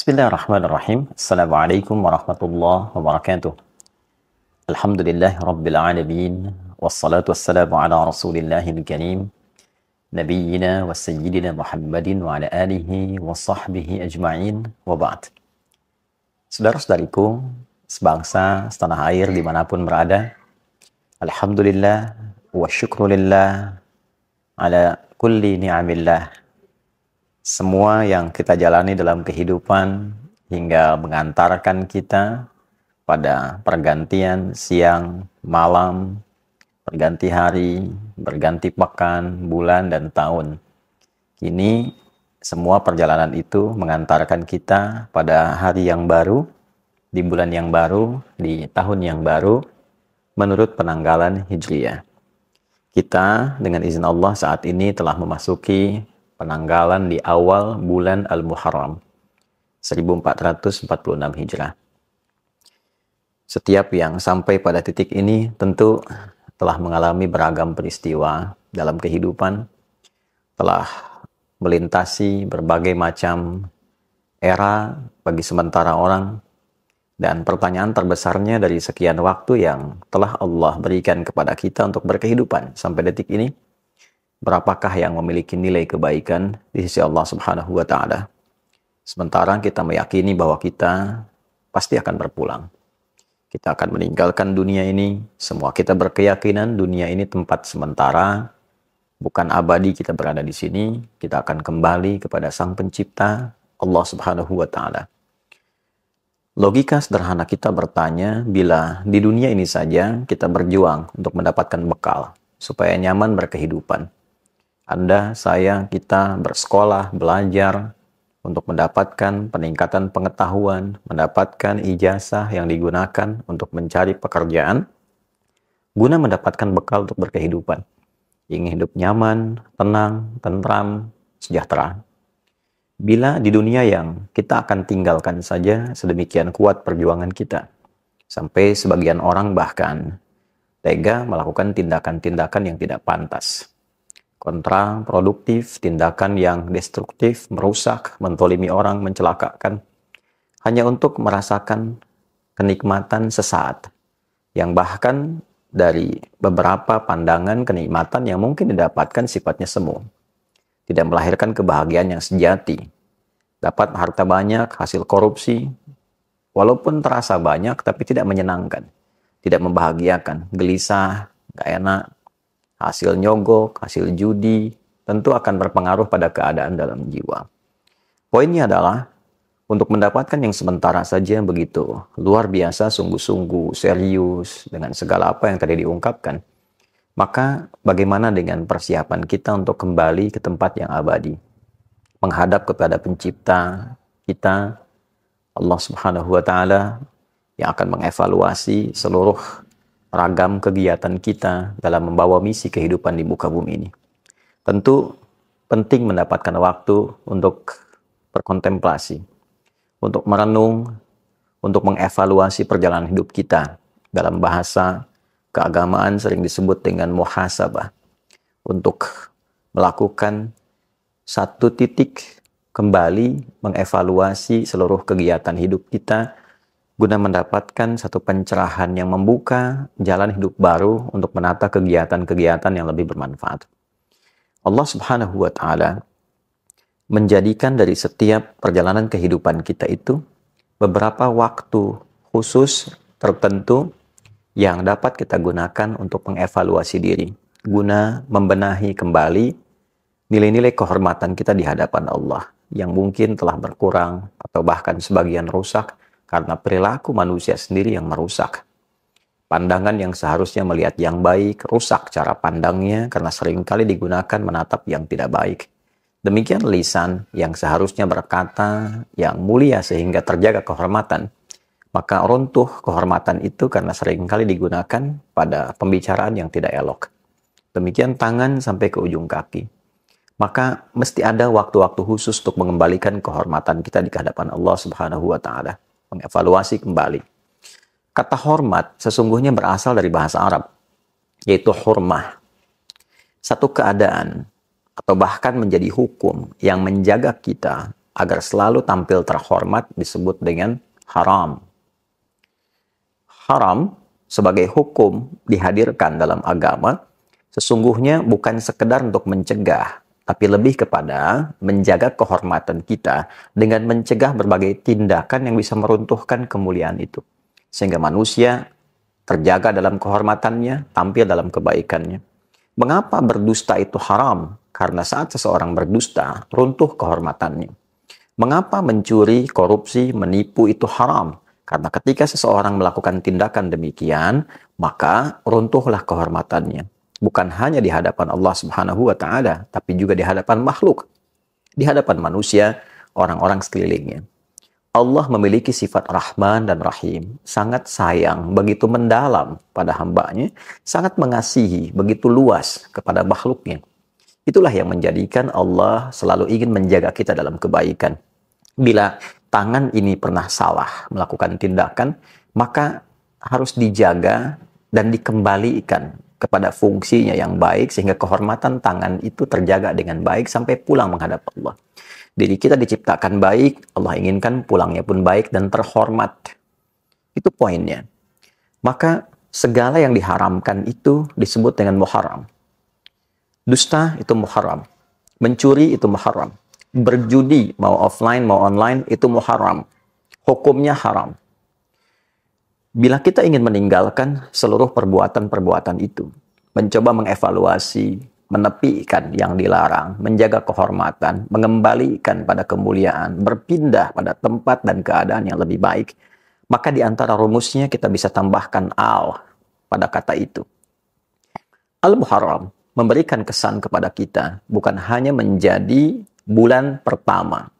Bismillahirrahmanirrahim. Assalamualaikum warahmatullahi wabarakatuh. Alhamdulillah Rabbil Alamin. Wassalatu wassalamu ala Rasulillahil Karim. Nabiyyina wa sayyidina Muhammadin wa ala alihi wa sahbihi ajma'in wa ba'd. Saudara-saudariku, sebangsa, setanah air dimanapun berada, Alhamdulillah wa syukrulillah ala kulli ni'amillah. Semua yang kita jalani dalam kehidupan hingga mengantarkan kita pada pergantian siang, malam, berganti hari, berganti pekan, bulan, dan tahun. Kini semua perjalanan itu mengantarkan kita pada hari yang baru, di bulan yang baru, di tahun yang baru, menurut penanggalan Hijriyah. Kita dengan izin Allah saat ini telah memasuki penanggalan di awal bulan Al-Muharram 1446 Hijrah. Setiap yang sampai pada titik ini tentu telah mengalami beragam peristiwa dalam kehidupan, telah melintasi berbagai macam era bagi sementara orang, dan pertanyaan terbesarnya dari sekian waktu yang telah Allah berikan kepada kita untuk berkehidupan sampai detik ini, berapakah yang memiliki nilai kebaikan di sisi Allah Subhanahu wa Ta'ala? Sementara kita meyakini bahwa kita pasti akan berpulang. Kita akan meninggalkan dunia ini. Semua kita berkeyakinan dunia ini tempat sementara, bukan abadi kita berada di sini. Kita akan kembali kepada Sang Pencipta, Allah Subhanahu wa Ta'ala. Logika sederhana kita bertanya, bila di dunia ini saja kita berjuang untuk mendapatkan bekal supaya nyaman berkehidupan, Anda, saya, kita bersekolah, belajar untuk mendapatkan peningkatan pengetahuan, mendapatkan ijazah yang digunakan untuk mencari pekerjaan, guna mendapatkan bekal untuk berkehidupan. Ingin hidup nyaman, tenang, tentram, sejahtera. Bila di dunia yang kita akan tinggalkan saja sedemikian kuat perjuangan kita, sampai sebagian orang bahkan tega melakukan tindakan-tindakan yang tidak pantas, kontraproduktif, tindakan yang destruktif, merusak, mentolimi orang, mencelakakan, hanya untuk merasakan kenikmatan sesaat, yang bahkan dari beberapa pandangan kenikmatan yang mungkin didapatkan sifatnya semu, tidak melahirkan kebahagiaan yang sejati, dapat harta banyak, hasil korupsi, walaupun terasa banyak tapi tidak menyenangkan, tidak membahagiakan, gelisah, gak enak, hasil nyogok, hasil judi, tentu akan berpengaruh pada keadaan dalam jiwa. Poinnya adalah, untuk mendapatkan yang sementara saja begitu luar biasa, sungguh-sungguh, serius, dengan segala apa yang tadi diungkapkan, maka bagaimana dengan persiapan kita untuk kembali ke tempat yang abadi, menghadap kepada Pencipta kita, Allah Subhanahu wa Ta'ala, yang akan mengevaluasi seluruh ragam kegiatan kita dalam membawa misi kehidupan di muka bumi ini. Tentu penting mendapatkan waktu untuk berkontemplasi, untuk merenung, untuk mengevaluasi perjalanan hidup kita. Dalam bahasa keagamaan sering disebut dengan muhasabah, untuk melakukan satu titik kembali mengevaluasi seluruh kegiatan hidup kita, guna mendapatkan satu pencerahan yang membuka jalan hidup baru untuk menata kegiatan-kegiatan yang lebih bermanfaat. Allah Subhanahu wa Ta'ala menjadikan dari setiap perjalanan kehidupan kita itu beberapa waktu khusus tertentu yang dapat kita gunakan untuk mengevaluasi diri, guna membenahi kembali nilai-nilai kehormatan kita di hadapan Allah yang mungkin telah berkurang atau bahkan sebagian rusak karena perilaku manusia sendiri yang merusak. Pandangan yang seharusnya melihat yang baik, rusak cara pandangnya karena seringkali digunakan menatap yang tidak baik. Demikian lisan yang seharusnya berkata yang mulia sehingga terjaga kehormatan, maka runtuh kehormatan itu karena seringkali digunakan pada pembicaraan yang tidak elok. Demikian tangan sampai ke ujung kaki. Maka mesti ada waktu-waktu khusus untuk mengembalikan kehormatan kita di hadapan Allah Subhanahu wa Ta'ala. Mengevaluasi kembali. Kata hormat sesungguhnya berasal dari bahasa Arab, yaitu hurmah. Satu keadaan atau bahkan menjadi hukum yang menjaga kita agar selalu tampil terhormat disebut dengan haram. Haram sebagai hukum dihadirkan dalam agama sesungguhnya bukan sekedar untuk mencegah, tapi lebih kepada menjaga kehormatan kita dengan mencegah berbagai tindakan yang bisa meruntuhkan kemuliaan itu. Sehingga manusia terjaga dalam kehormatannya, tampil dalam kebaikannya. Mengapa berdusta itu haram? Karena saat seseorang berdusta, runtuh kehormatannya. Mengapa mencuri, korupsi, menipu itu haram? Karena ketika seseorang melakukan tindakan demikian, maka runtuhlah kehormatannya. Bukan hanya di hadapan Allah Subhanahu wa Ta'ala, tapi juga di hadapan makhluk, di hadapan manusia, orang-orang sekelilingnya. Allah memiliki sifat Rahman dan Rahim, sangat sayang, begitu mendalam pada hambanya, sangat mengasihi, begitu luas kepada makhluknya. Itulah yang menjadikan Allah selalu ingin menjaga kita dalam kebaikan. Bila tangan ini pernah salah melakukan tindakan, maka harus dijaga dan dikembalikan kepada fungsinya yang baik, sehingga kehormatan tangan itu terjaga dengan baik sampai pulang menghadap Allah. Diri kita diciptakan baik, Allah inginkan pulangnya pun baik dan terhormat. Itu poinnya. Maka segala yang diharamkan itu disebut dengan muharram. Dusta itu muharram. Mencuri itu muharram. Berjudi, mau offline, mau online, itu muharram. Hukumnya haram. Bila kita ingin meninggalkan seluruh perbuatan-perbuatan itu, mencoba mengevaluasi, menepikan yang dilarang, menjaga kehormatan, mengembalikan pada kemuliaan, berpindah pada tempat dan keadaan yang lebih baik, maka di antara rumusnya kita bisa tambahkan al pada kata itu. Al-Muharram memberikan kesan kepada kita bukan hanya menjadi bulan pertama,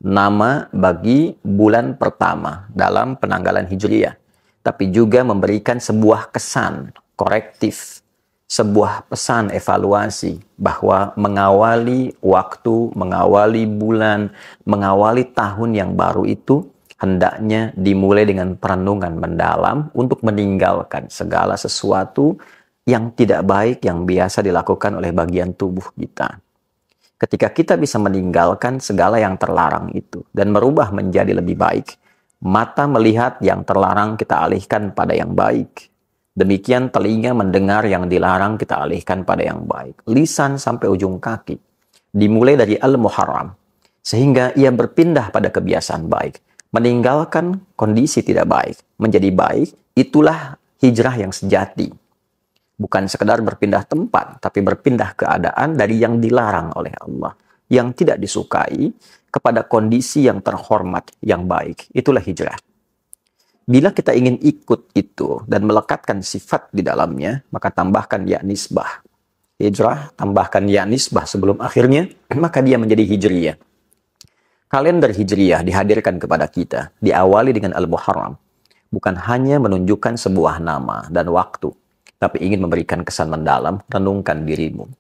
nama bagi bulan pertama dalam penanggalan Hijriyah, tapi juga memberikan sebuah kesan korektif, sebuah pesan evaluasi bahwa mengawali waktu, mengawali bulan, mengawali tahun yang baru itu hendaknya dimulai dengan perenungan mendalam untuk meninggalkan segala sesuatu yang tidak baik yang biasa dilakukan oleh bagian tubuh kita. Ketika kita bisa meninggalkan segala yang terlarang itu dan merubah menjadi lebih baik, mata melihat yang terlarang kita alihkan pada yang baik. Demikian telinga mendengar yang dilarang kita alihkan pada yang baik. Lisan sampai ujung kaki. Dimulai dari Al-Muharram. Sehingga ia berpindah pada kebiasaan baik. Meninggalkan kondisi tidak baik. Menjadi baik, itulah hijrah yang sejati. Bukan sekedar berpindah tempat, tapi berpindah keadaan dari yang dilarang oleh Allah, yang tidak disukai, kepada kondisi yang terhormat, yang baik. Itulah hijrah. Bila kita ingin ikut itu dan melekatkan sifat di dalamnya, maka tambahkan ya nisbah. Hijrah, tambahkan ya nisbah sebelum akhirnya, maka dia menjadi hijriyah. Kalender hijriyah dihadirkan kepada kita, diawali dengan Al-Muharram. Bukan hanya menunjukkan sebuah nama dan waktu, tapi ingin memberikan kesan mendalam, renungkan dirimu.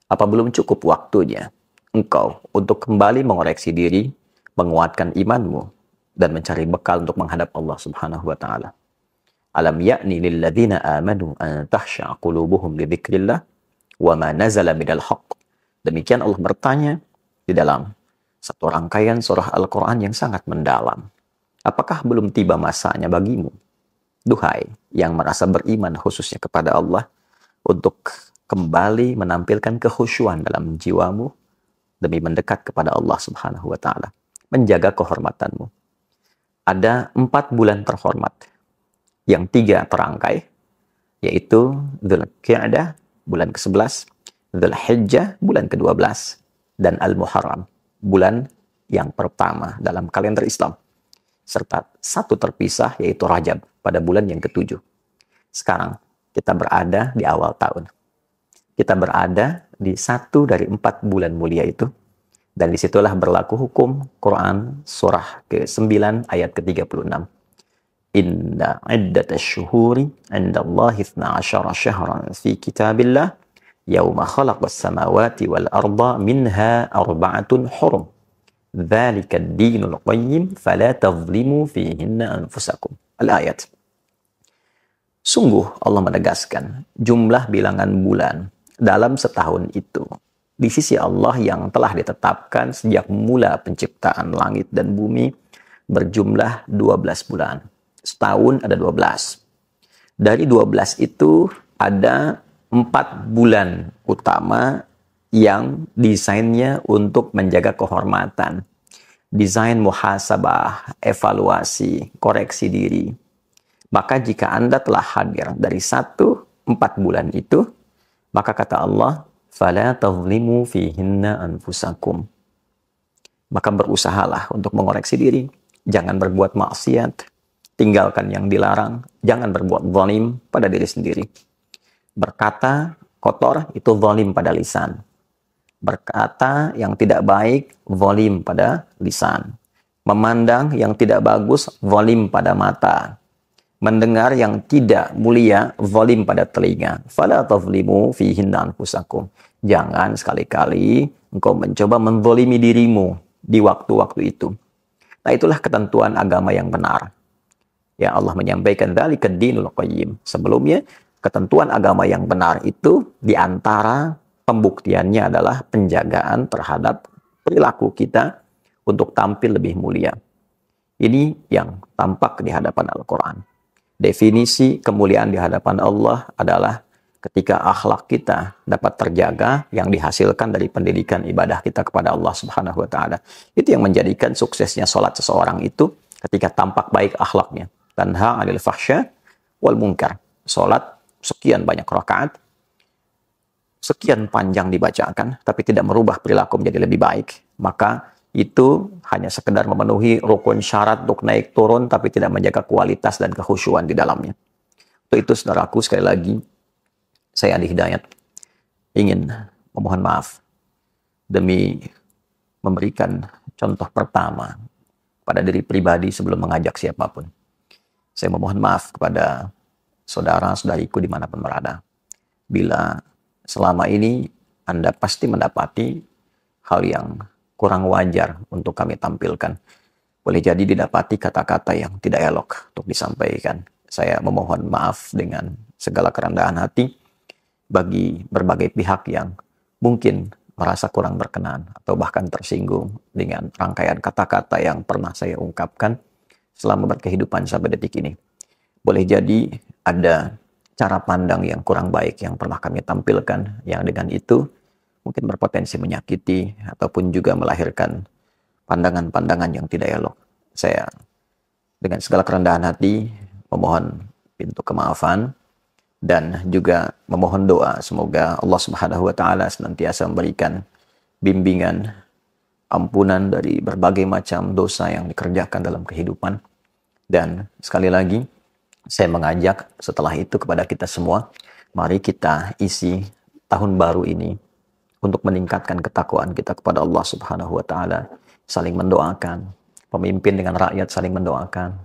Apa belum cukup waktunya engkau untuk kembali mengoreksi diri, menguatkan imanmu, dan mencari bekal untuk menghadap Allah Subhanahu wa Ta'ala? Alam ya'ni lilladzina amanu an tahsha'a qulubuhum li dzikrillah wa ma nazala minal haqq. Demikian Allah bertanya di dalam satu rangkaian surah Al-Quran yang sangat mendalam. Apakah belum tiba masanya bagimu, duhai yang merasa beriman khususnya kepada Allah, untuk kembali menampilkan kekhusyuan dalam jiwamu demi mendekat kepada Allah Subhanahu wa Ta'ala, menjaga kehormatanmu. Ada 4 bulan terhormat, yang 3 terangkai, yaitu Dzulqa'dah bulan ke-11, Dzulhijjah bulan ke-12, dan Al-Muharram bulan yang pertama dalam kalender Islam, serta 1 terpisah yaitu Rajab pada bulan yang ke-7. Sekarang kita berada di awal tahun. Kita berada di 1 dari 4 bulan mulia itu. Dan disitulah berlaku hukum Quran surah ke-9 ayat ke-36. Inna iddatash syuhuri indallahi 12 syahran fi kitabillah yawma khalaqas samawati wal arda minha arba'atun hurum. Dzalika ad-dinul qayyim fala tadhlimu fihinna anfusakum. Al-ayat. Sungguh Allah menegaskan jumlah bilangan bulan dalam setahun itu di sisi Allah yang telah ditetapkan sejak mula penciptaan langit dan bumi berjumlah 12 bulan. Setahun ada 12. Dari 12 itu ada 4 bulan utama yang desainnya untuk menjaga kehormatan. Desain muhasabah, evaluasi, koreksi diri. Maka jika Anda telah hadir dari 4 bulan itu, maka kata Allah, فَلَا تَظْلِمُوا فِيهِنَّ أَنفُسَكُمْ. Maka berusahalah untuk mengoreksi diri. Jangan berbuat maksiat. Tinggalkan yang dilarang. Jangan berbuat zalim pada diri sendiri. Berkata kotor itu zalim pada lisan. Berkata yang tidak baik, zalim pada lisan. Memandang yang tidak bagus, zalim pada mata. Mendengar yang tidak mulia, zalim pada telinga. Fala tazlimu fihinna anfusakum. Jangan sekali-kali engkau mencoba menzalimi dirimu di waktu-waktu itu. Nah, itulah ketentuan agama yang benar. Ya, Allah menyampaikan dzalika dinul qayyim. Sebelumnya, ketentuan agama yang benar itu di antara pembuktiannya adalah penjagaan terhadap perilaku kita untuk tampil lebih mulia. Ini yang tampak di hadapan Al-Quran. Definisi kemuliaan di hadapan Allah adalah ketika akhlak kita dapat terjaga yang dihasilkan dari pendidikan ibadah kita kepada Allah Subhanahu wa taala. Itu yang menjadikan suksesnya salat seseorang itu ketika tampak baik akhlaknya. Tanha 'anil fahsya wal munkar. Salat sekian banyak rakaat, sekian panjang dibacakan, tapi tidak merubah perilaku menjadi lebih baik, maka itu hanya sekedar memenuhi rukun syarat untuk naik turun, tapi tidak menjaga kualitas dan kekhusyuan di dalamnya. Untuk itu, saudaraku, sekali lagi, saya Andi Hidayat ingin memohon maaf demi memberikan contoh pertama pada diri pribadi sebelum mengajak siapapun. Saya memohon maaf kepada saudara-saudariku dimanapun berada. Bila selama ini Anda pasti mendapati hal yang kurang wajar untuk kami tampilkan. Boleh jadi didapati kata-kata yang tidak elok untuk disampaikan. Saya memohon maaf dengan segala kerendahan hati bagi berbagai pihak yang mungkin merasa kurang berkenan atau bahkan tersinggung dengan rangkaian kata-kata yang pernah saya ungkapkan selama berkehidupan sampai detik ini. Boleh jadi ada cara pandang yang kurang baik yang pernah kami tampilkan, yang dengan itu mungkin berpotensi menyakiti ataupun juga melahirkan pandangan-pandangan yang tidak elok. Saya dengan segala kerendahan hati memohon pintu kemaafan dan juga memohon doa semoga Allah Subhanahu wa taala senantiasa memberikan bimbingan, ampunan dari berbagai macam dosa yang dikerjakan dalam kehidupan. Dan sekali lagi saya mengajak setelah itu kepada kita semua, mari kita isi tahun baru ini untuk meningkatkan ketakwaan kita kepada Allah Subhanahu wa taala, saling mendoakan, pemimpin dengan rakyat saling mendoakan,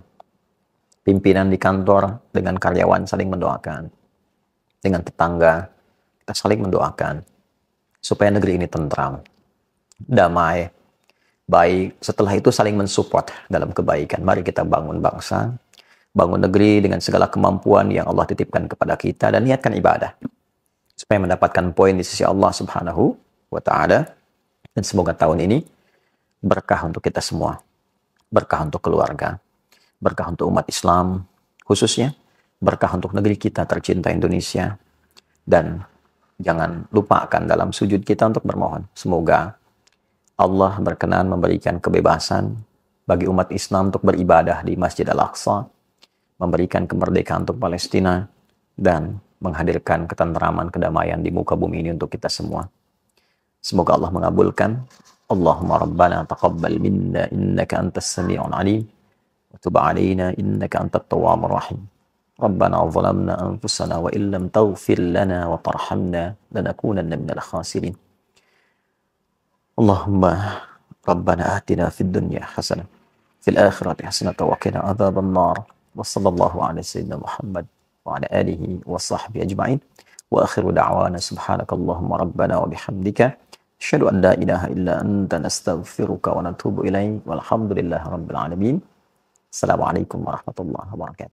pimpinan di kantor dengan karyawan saling mendoakan, dengan tetangga kita saling mendoakan supaya negeri ini tentram, damai, baik. Setelah itu saling mensupport dalam kebaikan. Mari kita bangun bangsa, bangun negeri dengan segala kemampuan yang Allah titipkan kepada kita dan niatkan ibadah supaya mendapatkan poin di sisi Allah Subhanahu wa taala. Dan semoga tahun ini berkah untuk kita semua. Berkah untuk keluarga, berkah untuk umat Islam khususnya, berkah untuk negeri kita tercinta Indonesia. Dan jangan lupakan dalam sujud kita untuk bermohon. Semoga Allah berkenan memberikan kebebasan bagi umat Islam untuk beribadah di Masjid Al-Aqsa, memberikan kemerdekaan untuk Palestina, dan menghadirkan ketentraman, kedamaian di muka bumi ini untuk kita semua. Semoga Allah mengabulkan. Allahumma rabbana taqabbal minna innaka antas sami'un alim wa tub 'alaina innaka antat tawwabur rahim. Rabbana zalamna anfusana wa illam taghfir lana wa tarhamna lanakunanna minal khasirin. Allahumma rabbana atina fid dunya hasanah fil akhirati hasanah wa qina adzaban nar. Wa sallallahu ala sayyidina Muhammad wa ala alihi wa sahbihi ajma'in. Wa akhiru da'wana subhanakallahumma rabbana wa bihamdika asyhadu an la ilaha illa anta nastaghfiruka wa natubu ilaik. Walhamdulillahi rabbil alamin. Assalamualaikum warahmatullahi wabarakatuh.